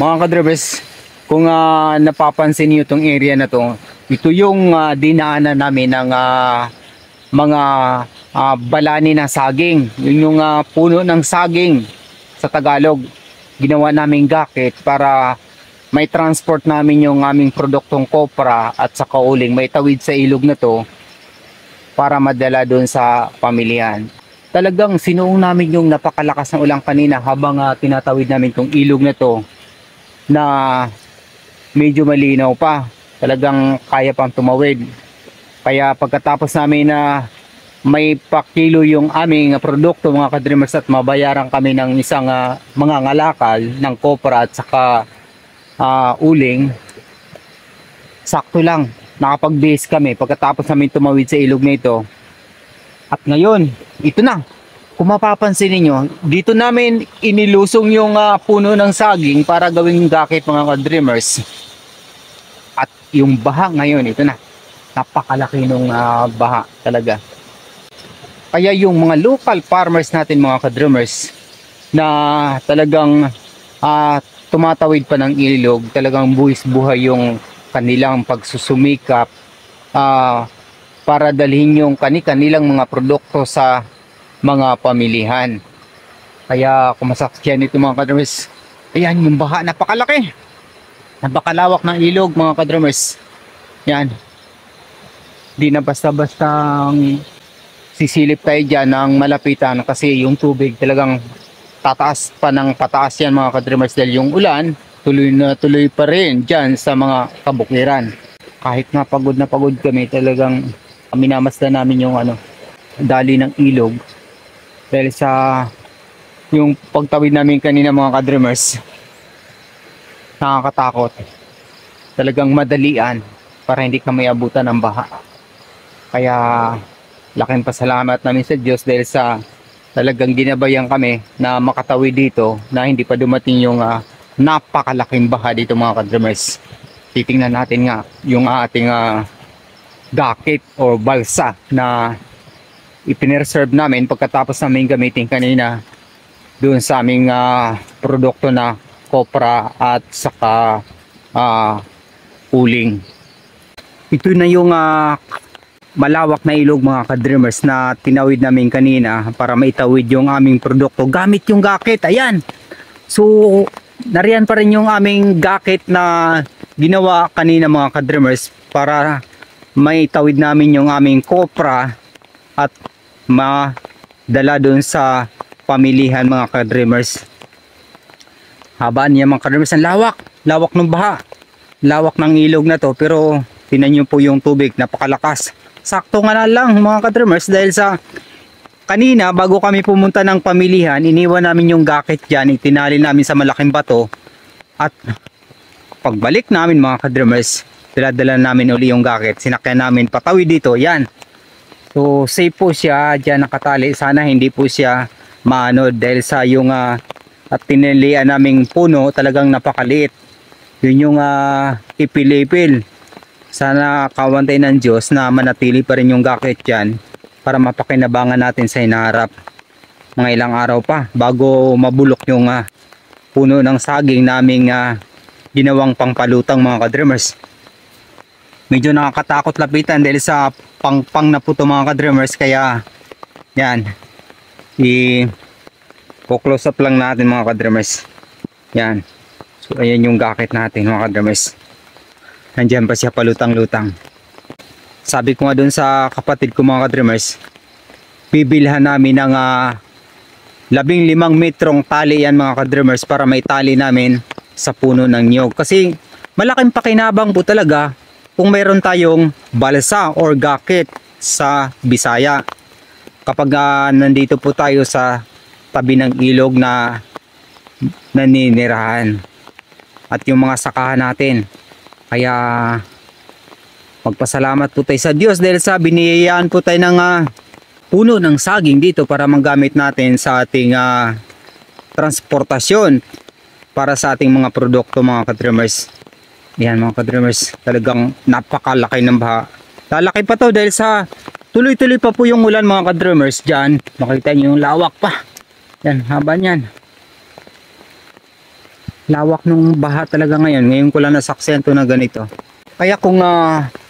Mga kadribers, kung napapansin niyo itong area na to, ito yung dinaanan namin ng mga balani ng saging. Yun yung puno ng saging sa Tagalog. Ginawa namin gakit para may transport namin yung aming produktong kopra at sa kauling. May tawid sa ilog na to para madala doon sa pamilihan. Talagang sinuong namin yung napakalakas ng ulan kanina habang tinatawid namin tong ilog na to na medyo malinaw pa. Talagang kaya pang tumawid. Kaya pagkatapos namin na may pakilo yung aming produkto mga kadreamers at mabayaran kami ng isang mga ngalakal ng kopra at saka uling, sakto lang nakapag-base kami pagkatapos namin tumawid sa ilog na ito. At ngayon, ito na. Kung mapapansin niyo, dito namin inilusong yung puno ng saging para gawing gakit mga ka-dreamers. At yung baha ngayon, ito na. Napakalaki nung baha talaga. Kaya yung mga local farmers natin mga ka-dreamers na talagang tumatawid pa ng ilog, talagang buwis buhay yung kanilang pagsusumikap para dalhin yung kanilang mga produkto sa mga pamilihan. Kaya kumasakyan ito mga kadrumers. Ayan yung baha, napakalaki. Napakalawak ng ilog mga kadrumers. Yan. Di na basta-bastang sisilip tayo dyan ng malapitan kasi yung tubig talagang tataas pa ng pataas yan mga kadrumers dahil yung ulan tuloy na tuloy pa rin dyan sa mga kabukiran. Kahit na pagod kami, talagang minamasdan namin yung dali ng ilog dahil sa yung pagtawid namin kanina mga kadreamers, nakakatakot. Talagang madalian para hindi kami abutan ng baha. Kaya laking pasalamat namin sa Diyos dahil sa talagang ginabayan kami na makatawid dito na hindi pa dumating yung napakalaking baha dito mga kadreamers. Titingnan natin nga yung ating gakit o balsa na ipinreserve namin pagkatapos namin gamitin kanina doon sa aming produkto na kopra at saka uling. Ito na yung malawak na ilog mga kadreamers na tinawid namin kanina para maitawid yung aming produkto gamit yung gakit. Ayan. So nariyan pa rin yung aming gakit na ginawa kanina mga kadreamers para may tawid namin yung aming kopra at madala doon sa pamilihan mga ka-dreamers. Habaan niya mga ka-dreamers, ang lawak ng baha, lawak ng ilog na to, pero tinan nyo po yung tubig, napakalakas. Sakto nga na lang mga ka-dreamers dahil sa kanina bago kami pumunta ng pamilihan, iniwan namin yung gakit dyan, itinali namin sa malaking bato at pagbalik namin mga ka-dreamers, dala namin uli yung gakit, sinakyan namin patawid dito. Yan, so safe po siya dyan nakatali. Sana hindi po siya maano dahil sa yung at tinilian naming puno talagang napakaliit. Yun yung ipil-ipil. Sana kawantay ng Diyos na manatili pa rin yung gakit dyan para mapakinabangan natin sa hinaharap. Mga ilang araw pa bago mabulok yung puno ng saging naming ginawang pangpalutang mga kadreamers. Medyo nakakatakot lapitan dahil sa pang na po ito mga kadreamers. Kaya yan, i-close up lang natin mga kadreamers. Yan, so ayan yung gakit natin mga kadreamers. Nandiyan pa siya palutang-lutang. Sabi ko nga dun sa kapatid ko mga kadreamers, bibilhan namin ng 15 metrong tali yan mga kadreamers para may tali namin sa puno ng niyog. Kasi malaking pakinabang po talaga kung mayroon tayong balsa or gakit sa Bisaya kapag nandito po tayo sa tabi ng ilog na naninirahan at yung mga sakahan natin. Kaya magpasalamat po tayo sa Diyos dahil sa biniyayaan po tayo ng puno ng saging dito para magamit natin sa ating transportasyon para sa ating mga produkto mga ka-dreamers. Yan mga ka-dreamers, talagang napakalaki ng baha. Lalaki pa to dahil sa tuloy-tuloy pa po yung ulan mga ka-dreamers. Dyan, makita nyo yung lawak pa. Yan, haba nyan. lawak ng baha talaga ngayon. Ngayon ko lang nasaksento na ganito. Kaya kung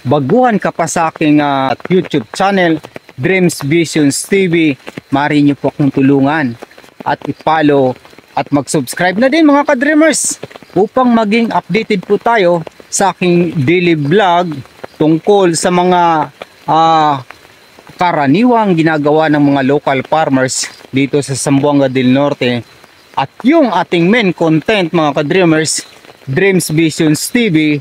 baguhan ka pa sa aking YouTube channel, Dreams Visions TV, maaari niyo po akong tulungan at i-follow at mag-subscribe na din mga ka-dreamers upang maging updated po tayo sa aking daily vlog tungkol sa mga karaniwang ginagawa ng mga local farmers dito sa Zamboanga del Norte. At yung ating main content mga ka-dreamers, Dreams Visions TV,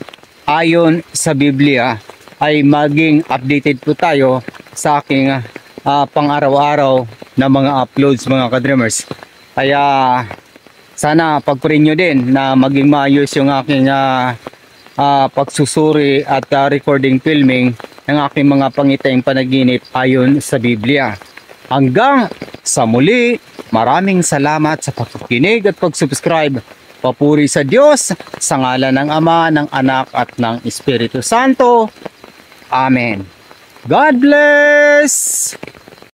ayon sa Biblia, ay maging updated po tayo sa aking pang-araw-araw na mga uploads mga ka-dreamers. Kaya sana pagpurin nyo din na maging maayos yung aking pagsusuri at recording filming ng aking mga pangitayang panaginip ayon sa Biblia. Hanggang sa muli, maraming salamat sa pagkikinig at pag-subscribe. Papuri sa Diyos, sa ngalan ng Ama, ng Anak at ng Espiritu Santo. Amen. God bless!